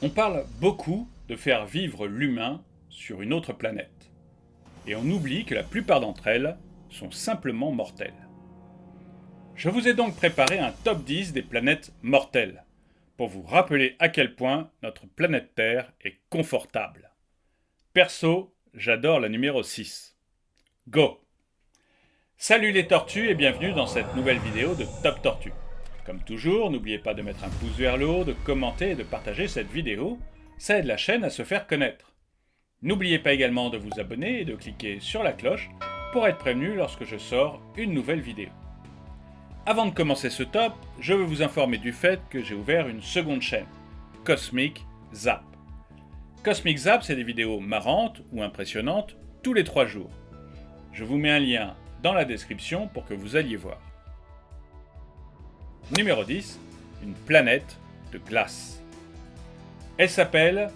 On parle beaucoup de faire vivre l'humain sur une autre planète. Et on oublie que la plupart d'entre elles sont simplement mortelles. Je vous ai donc préparé un top 10 des planètes mortelles, pour vous rappeler à quel point notre planète Terre est confortable. Perso, j'adore la numéro 6. Go! Salut les tortues et bienvenue dans cette nouvelle vidéo de Top Tortue. Comme toujours, n'oubliez pas de mettre un pouce vers le haut, de commenter et de partager cette vidéo, ça aide la chaîne à se faire connaître. N'oubliez pas également de vous abonner et de cliquer sur la cloche pour être prévenu lorsque je sors une nouvelle vidéo. Avant de commencer ce top, je veux vous informer du fait que j'ai ouvert une seconde chaîne, Cosmic Zap. Cosmic Zap, c'est des vidéos marrantes ou impressionnantes tous les 3 jours. Je vous mets un lien dans la description pour que vous alliez voir. Numéro 10, une planète de glace. Elle s'appelle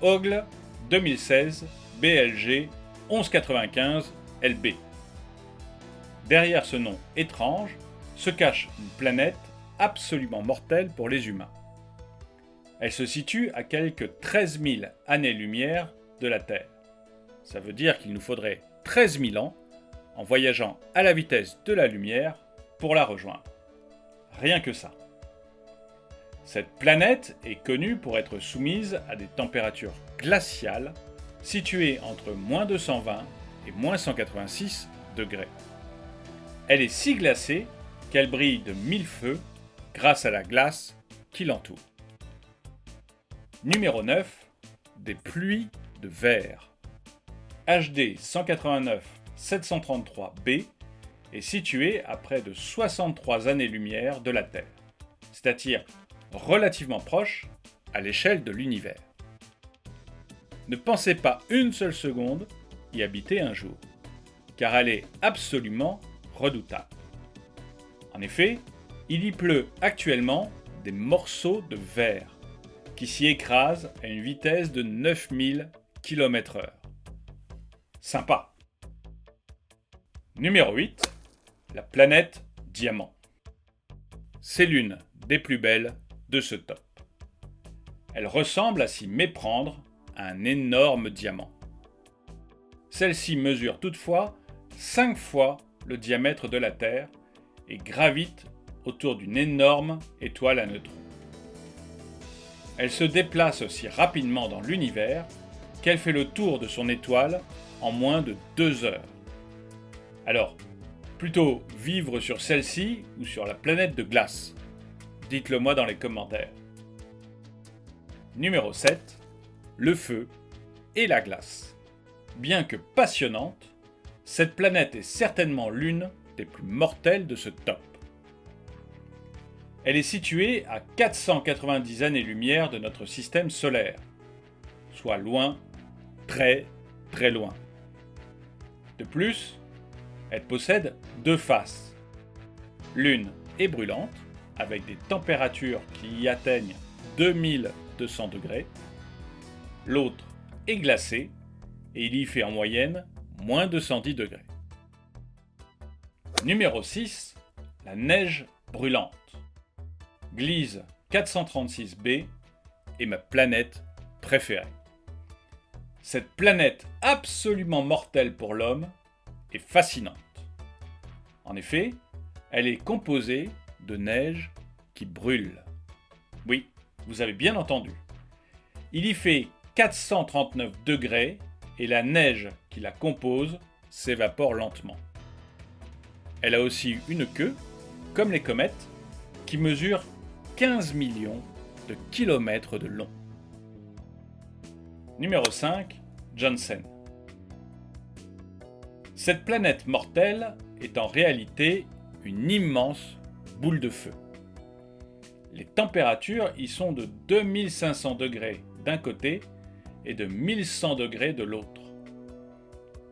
Ogle 2016 BLG 1195 LB. Derrière ce nom étrange se cache une planète absolument mortelle pour les humains. Elle se situe à quelques 13 000 années-lumière de la Terre. Ça veut dire qu'il nous faudrait 13 000 ans en voyageant à la vitesse de la lumière pour la rejoindre. Rien que ça. Cette planète est connue pour être soumise à des températures glaciales situées entre moins 220 et moins 186 degrés. Elle est si glacée qu'elle brille de 1000 feux grâce à la glace qui l'entoure. Numéro 9. Des pluies de verre. HD 189 733b est située à près de 63 années-lumière de la Terre, c'est-à-dire relativement proche à l'échelle de l'univers. Ne pensez pas une seule seconde y habiter un jour, car elle est absolument redoutable. En effet, il y pleut actuellement des morceaux de verre qui s'y écrasent à une vitesse de 9000 km/h. Sympa. Numéro 8. La planète Diamant. C'est l'une des plus belles de ce top. Elle ressemble à s'y méprendre à un énorme diamant. Celle-ci mesure toutefois 5 fois le diamètre de la Terre et gravite autour d'une énorme étoile à neutrons. Elle se déplace aussi rapidement dans l'univers qu'elle fait le tour de son étoile en moins de 2 heures. Alors, plutôt vivre sur celle-ci ou sur la planète de glace? Dites-le moi dans les commentaires. Numéro 7. Le feu et la glace. Bien que passionnante, cette planète est certainement l'une des plus mortelles de ce top. Elle est située à 490 années-lumière de notre système solaire, soit loin, très très loin. De plus, elle possède 2 faces. L'une est brûlante, avec des températures qui y atteignent 2200 degrés. L'autre est glacée, et il y fait en moyenne moins 210 degrés. Numéro 6. La neige brûlante. Gliese 436b est ma planète préférée. Cette planète absolument mortelle pour l'homme est fascinante. En effet, elle est composée de neige qui brûle. Oui, vous avez bien entendu. Il y fait 439 degrés et la neige qui la compose s'évapore lentement. Elle a aussi une queue, comme les comètes, qui mesure 15 millions de kilomètres de long. Numéro 5. Johnson. Cette planète mortelle est en réalité une immense boule de feu. Les températures y sont de 2500 degrés d'un côté et de 1100 degrés de l'autre.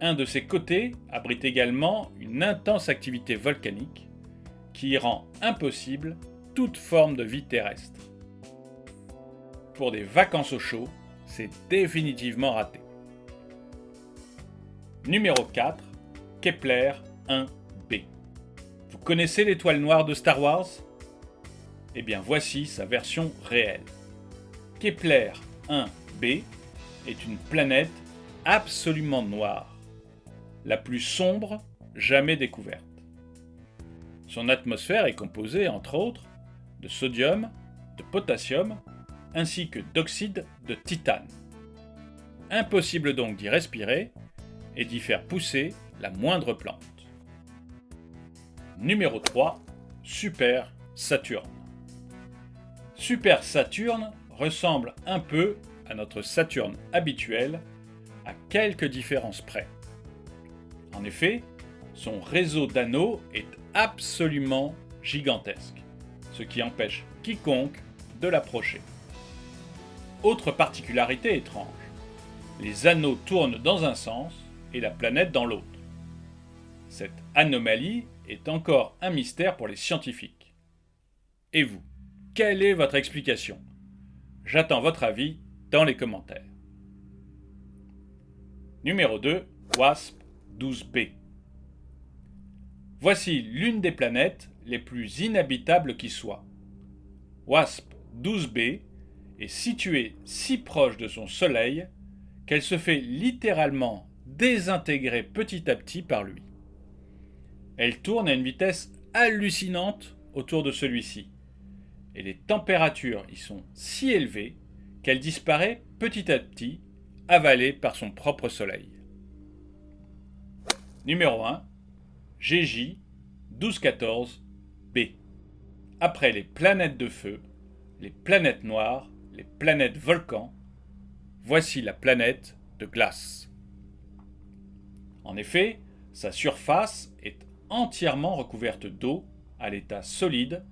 Un de ces côtés abrite également une intense activité volcanique qui y rend impossible toute forme de vie terrestre. Pour des vacances au chaud, c'est définitivement raté. Numéro 4. Kepler 1b. Vous connaissez l'étoile noire de Star Wars? Eh bien voici sa version réelle. Kepler 1b est une planète absolument noire, la plus sombre jamais découverte. Son atmosphère est composée, entre autres, de sodium, de potassium, ainsi que d'oxyde de titane. Impossible donc d'y respirer et d'y faire pousser la moindre plante. Numéro 3. Super Saturne. Super Saturne ressemble un peu à notre Saturne habituel, à quelques différences près. En effet, son réseau d'anneaux est absolument gigantesque, ce qui empêche quiconque de l'approcher. Autre particularité étrange, les anneaux tournent dans un sens et la planète dans l'autre. Cette anomalie est encore un mystère pour les scientifiques. Et vous, quelle est votre explication? J'attends votre avis dans les commentaires. Numéro 2, WASP-12b. Voici l'une des planètes les plus inhabitables qui soit. WASP-12b est située si proche de son Soleil qu'elle se fait littéralement désintégrer petit à petit par lui. Elle tourne à une vitesse hallucinante autour de celui-ci, et les températures y sont si élevées qu'elle disparaît petit à petit, avalée par son propre Soleil. Numéro 1. GJ 1214b. Après les planètes de feu, les planètes noires, les planètes volcans, voici la planète de glace. En effet, sa surface est entièrement recouverte d'eau à l'état solide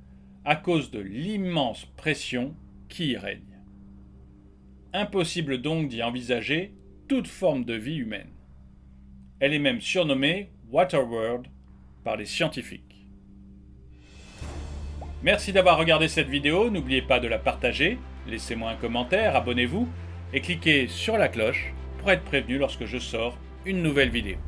à cause de l'immense pression qui y règne. Impossible donc d'y envisager toute forme de vie humaine. Elle est même surnommée Waterworld par les scientifiques. Merci d'avoir regardé cette vidéo, n'oubliez pas de la partager, laissez-moi un commentaire, abonnez-vous et cliquez sur la cloche pour être prévenu lorsque je sors une nouvelle vidéo.